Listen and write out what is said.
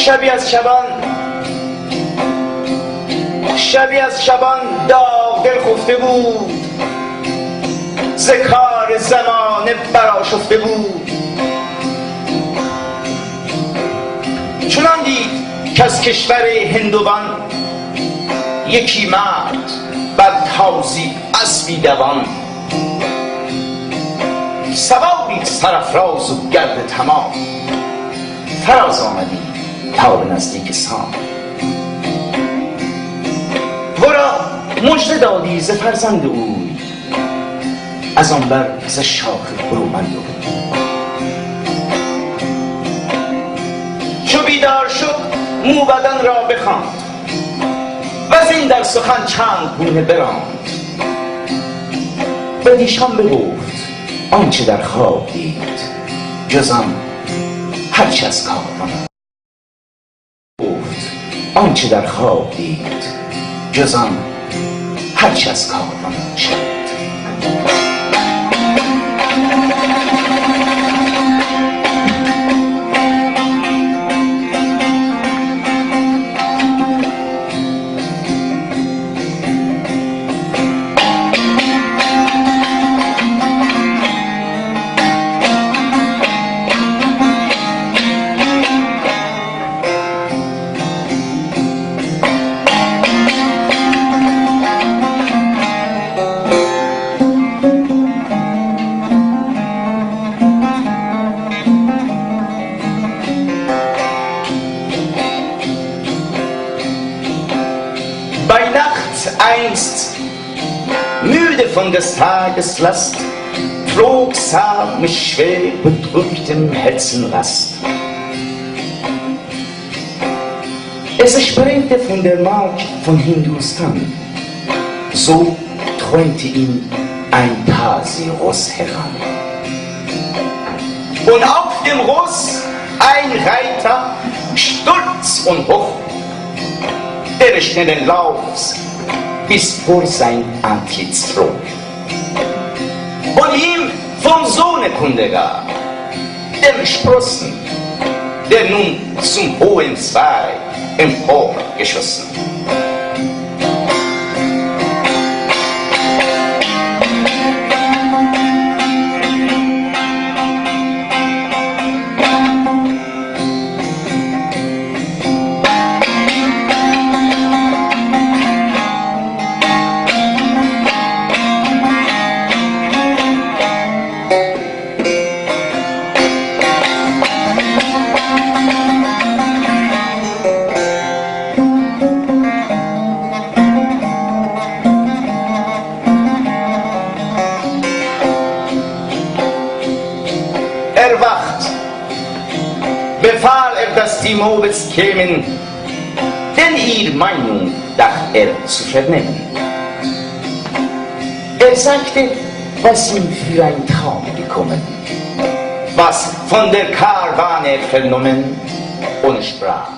شبی از شبان داغ دل خفته بود، ز کار زمانه برآشفته بود. چنان دید کز کشور هندوان یکی مرد بر تازی اسبی دوان. سواری سرافراز و گرد تمام، فراز آمدی تا به نزدیک سام. ورا مژده دادی ز فرزند اوی، از آن بر ز شاخ برومند اوی. چو بیدار شد موبدان را بخواند، وز این در سخن چند گونه براند. بدیشان بگفت آنچه در خواب دید، جز آن هرچه از کاروان. گفت آنچه در خواب دید، جز آن هرچه از کاروان شد. Bei Nacht einst, müde von des Tages Last, flog Same schwer bedrücktem Herzen Rast. Es sprengte von der Mark von Hindustan, so träumte ihm ein Tasi-Ross heran. Und auf dem Ross ein Reiter, stolz und hoch, der schnellen Laufs bis vor sein Antlitz flog und ihm vom Sohne Kunde gab, dem Sprossen, der nun zum hohen Zweig emporgeschossen. Erwacht, befahl dass die Mobels kämen, denn ihre Meinung dacht zu vernehmen. Sagte, was ihm für ein Traum gekommen, was von der Karawane vernommen, und sprach: